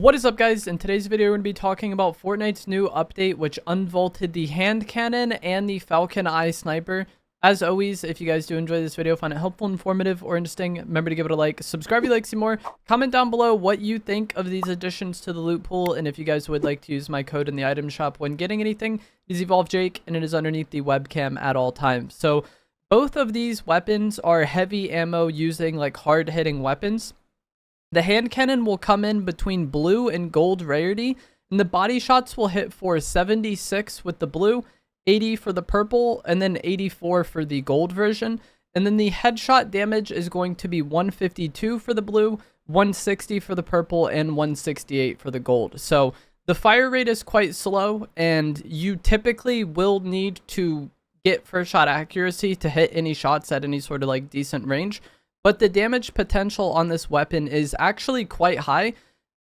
What is up, guys? In today's video, we're going to be talking about Fortnite's new update, which unvaulted the hand cannon and the Falcon Eye sniper. As always, if you guys do enjoy this video, find it helpful, informative, or interesting, remember to give it a like, subscribe if you like to see more, comment down below what you think of these additions to the loot pool, and if you guys would like to use my code in the item shop when getting anything, is EvolveJake, and it is underneath the webcam at all times. So both of these weapons are heavy ammo using like hard-hitting weapons. The hand cannon will come in between blue and gold rarity, and the body shots will hit for 76 with the blue, 80 for the purple, and then 84 for the gold version. And then the headshot damage is going to be 152 for the blue, 160 for the purple, and 168 for the gold. So the fire rate is quite slow, and you typically will need to get first shot accuracy to hit any shots at any sort of like decent range. But the damage potential on this weapon is actually quite high.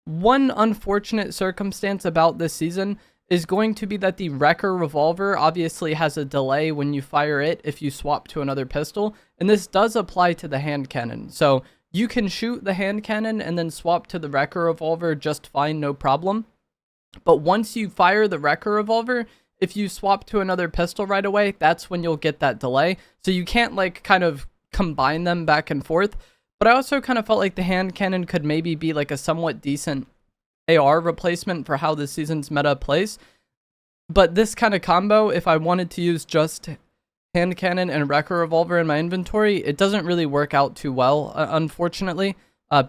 One unfortunate circumstance about this season is going to be that the Wrecker revolver obviously has a delay when you fire it if you swap to another pistol. And this does apply to the hand cannon. So you can shoot the hand cannon and then swap to the Wrecker revolver just fine, no problem. But once you fire the Wrecker revolver, if you swap to another pistol right away, that's when you'll get that delay. So you can't like kind of combine them back and forth. But I also kind of felt like the hand cannon could maybe be like a somewhat decent AR replacement for how this season's meta plays. But this kind of combo, if I wanted to use just hand cannon and Wrecker revolver in my inventory, it doesn't really work out too well, unfortunately,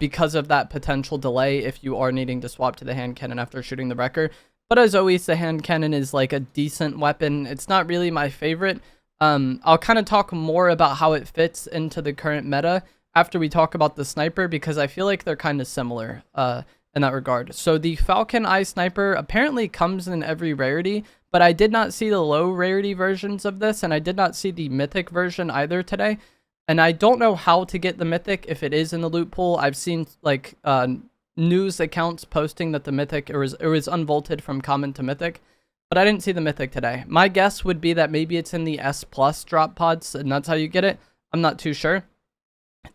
because of that potential delay if you are needing to swap to the hand cannon after shooting the Wrecker. But as always, the hand cannon is like a decent weapon. It's not really my favorite. I'll kind of talk more about how it fits into the current meta after we talk about the sniper, because I feel like they're kind of similar in that regard. So the Falcon Eye sniper apparently comes in every rarity, but I did not see the low rarity versions of this, and I did not see the mythic version either today. And I don't know how to get the mythic if it is in the loot pool. I've seen like news accounts posting that the mythic it was unvaulted from common to mythic. But I didn't see the mythic today. My guess would be that maybe it's in the S+ drop pods, and that's how you get it. I'm not too sure.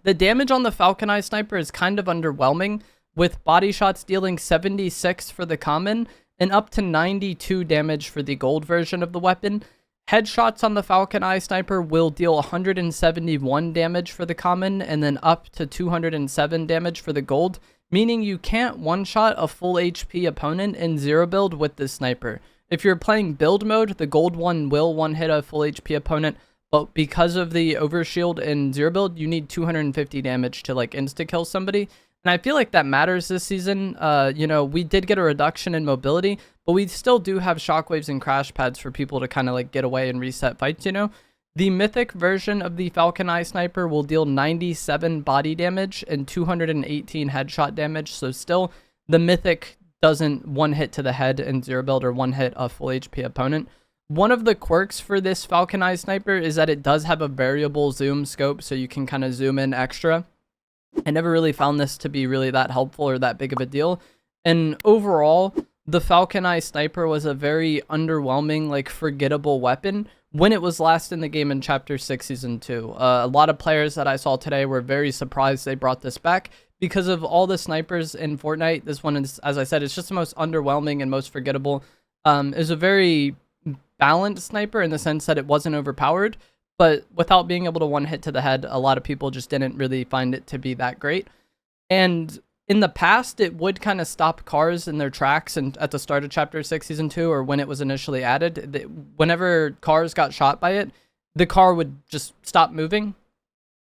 The damage on the Falcon Eye sniper is kind of underwhelming, with body shots dealing 76 for the common and up to 92 damage for the gold version of the weapon. Headshots on the Falcon Eye sniper will deal 171 damage for the common and then up to 207 damage for the gold, meaning you can't one-shot a full HP opponent in zero build with this sniper. If you're playing build mode, the gold one will one-hit a full HP opponent, but because of the overshield in zero build, you need 250 damage to like insta-kill somebody. And I feel like that matters this season. You know, we did get a reduction in mobility, but we still do have shockwaves and crash pads for people to kind of like get away and reset fights, you know. The mythic version of the Falcon Eye sniper will deal 97 body damage and 218 headshot damage, so still the mythic doesn't one hit to the head in zero build or one hit a full HP opponent. One of the quirks for this Falcon Eye sniper is that it does have a variable zoom scope, so you can kind of zoom in extra. I never really found this to be really that helpful or that big of a deal. And overall, the Falcon Eye sniper was a very underwhelming, like forgettable weapon when it was last in the game in Chapter 6 Season 2. A lot of players that I saw today were very surprised they brought this back. Because of all the snipers in Fortnite, this one is, as I said, it's just the most underwhelming and most forgettable. It's a very balanced sniper in the sense that it wasn't overpowered, but without being able to one hit to the head, a lot of people just didn't really find it to be that great. And in the past, it would kind of stop cars in their tracks, and at the start of Chapter 6 Season 2, or when it was initially added, whenever cars got shot by it, the car would just stop moving.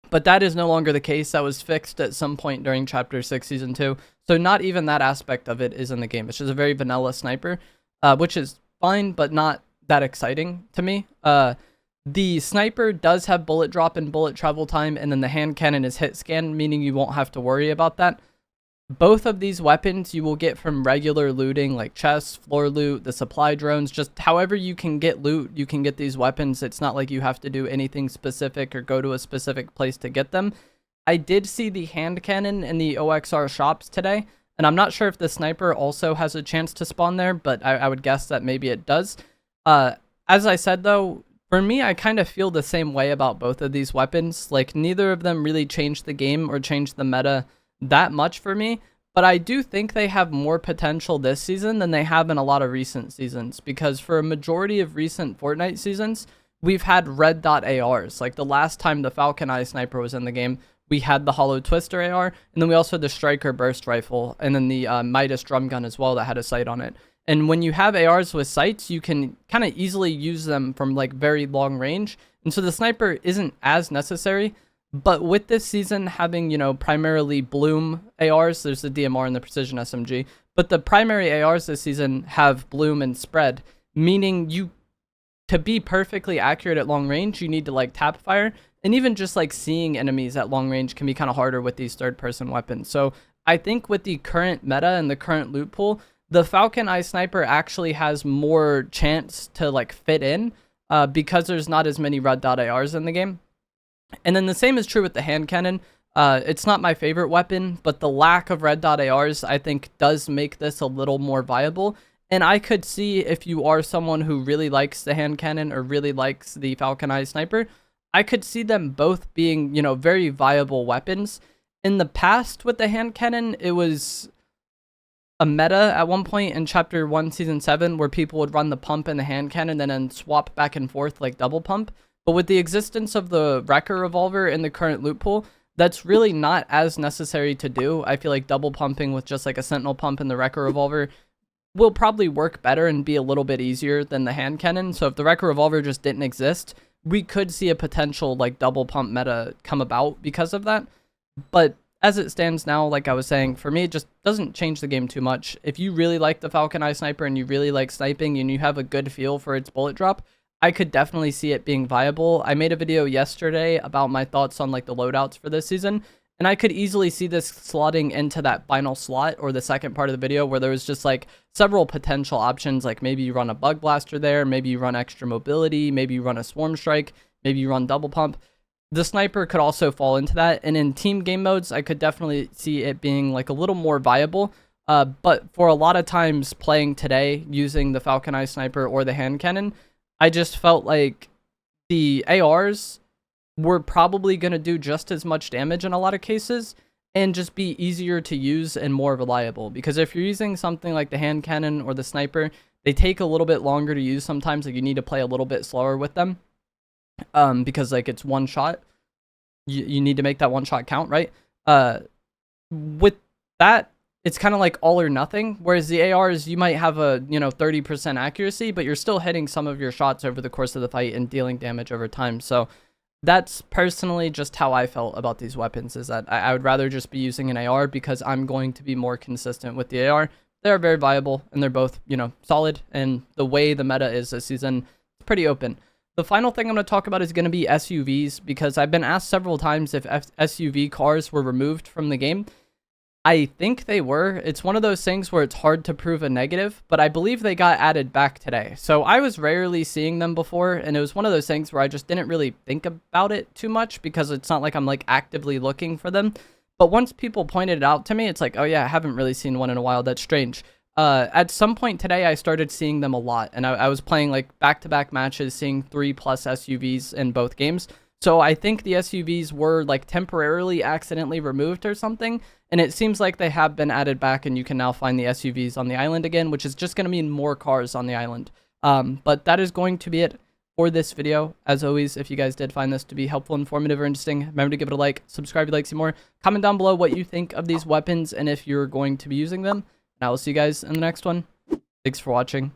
But that is no longer the case. That was fixed at some point during Chapter 6 Season 2. So not even that aspect of it is in the game. It's just a very vanilla sniper, which is fine, but not that exciting to me. The sniper does have bullet drop and bullet travel time, and then the hand cannon is hit scan, meaning you won't have to worry about that. Both of these weapons you will get from regular looting, like chests, floor loot, the supply drones, just however you can get loot, you can get these weapons. It's not like you have to do anything specific or go to a specific place to get them. I did see the hand cannon in the OXR shops today, and I'm not sure if the sniper also has a chance to spawn there, but I would guess that maybe it does. As I said though, for me, I kind of feel the same way about both of these weapons. Like, neither of them really changed the game or changed the meta that much for me, but I do think they have more potential this season than they have in a lot of recent seasons, because for a majority of recent Fortnite seasons, we've had red dot ARs. Like the last time the Falcon Eye sniper was in the game, we had the Hollow Twister AR, and then we also had the Striker burst rifle, and then the Midas drum gun as well that had a sight on it. And when you have ARs with sights, you can kind of easily use them from like very long range. And so the sniper isn't as necessary. But with this season having, you know, primarily bloom ARs, there's the DMR and the precision SMG. But the primary ARs this season have bloom and spread, meaning to be perfectly accurate at long range, you need to like tap fire. And even just like seeing enemies at long range can be kind of harder with these third-person weapons. So I think with the current meta and the current loot pool, the Falcon Eye sniper actually has more chance to like fit in because there's not as many red dot ARs in the game. And then the same is true with the hand cannon. It's not my favorite weapon, but the lack of red dot ARs I think does make this a little more viable. And I could see if you are someone who really likes the hand cannon or really likes the Falcon Eye sniper, I could see them both being, you know, very viable weapons. In the past with the hand cannon, it was a meta at one point in Chapter 1, Season 7, where people would run the pump and the hand cannon and then swap back and forth like double pump. But with the existence of the Wrecker revolver in the current loot pool, that's really not as necessary to do. I feel like double pumping with just like a sentinel pump and the Wrecker revolver will probably work better and be a little bit easier than the hand cannon. So if the Wrecker revolver just didn't exist, we could see a potential like double pump meta come about because of that. But as it stands now, like I was saying, for me, it just doesn't change the game too much. If you really like the Falcon Eye sniper and you really like sniping and you have a good feel for its bullet drop, I could definitely see it being viable. I made a video yesterday about my thoughts on like the loadouts for this season, and I could easily see this slotting into that final slot or the second part of the video where there was just like several potential options. Like maybe you run a bug blaster there, maybe you run extra mobility, maybe you run a swarm strike, maybe you run double pump. The sniper could also fall into that. And in team game modes, I could definitely see it being like a little more viable. But for a lot of times playing today using the Falcon Eye sniper or the hand cannon, I just felt like the ARs were probably going to do just as much damage in a lot of cases and just be easier to use and more reliable. Because if you're using something like the hand cannon or the sniper, they take a little bit longer to use sometimes. Like you need to play a little bit slower with them because like it's one shot. You need to make that one shot count, right? With that, it's kind of like all or nothing. Whereas the ARs, you might have a 30% accuracy, but you're still hitting some of your shots over the course of the fight and dealing damage over time. So that's personally just how I felt about these weapons, is that I would rather just be using an AR because I'm going to be more consistent with the AR. They're very viable and they're both, solid. And the way the meta is this season, it's pretty open. The final thing I'm going to talk about is going to be SUVs, because I've been asked several times if SUV cars were removed from the game. I think they were. It's one of those things where it's hard to prove a negative, but I believe they got added back today. So I was rarely seeing them before, and it was one of those things where I just didn't really think about it too much because it's not like I'm like actively looking for them. But once people pointed it out to me, it's like, oh yeah, I haven't really seen one in a while. That's strange. At some point today, I started seeing them a lot, and I was playing like back-to-back matches, seeing 3+ SUVs in both games. So I think the SUVs were like temporarily accidentally removed or something, and it seems like they have been added back, and you can now find the SUVs on the island again, which is just going to mean more cars on the island. But that is going to be it for this video. As always, if you guys did find this to be helpful, informative, or interesting, remember to give it a like, subscribe if you'd like to see more, comment down below what you think of these weapons and if you're going to be using them. And I will see you guys in the next one. Thanks for watching.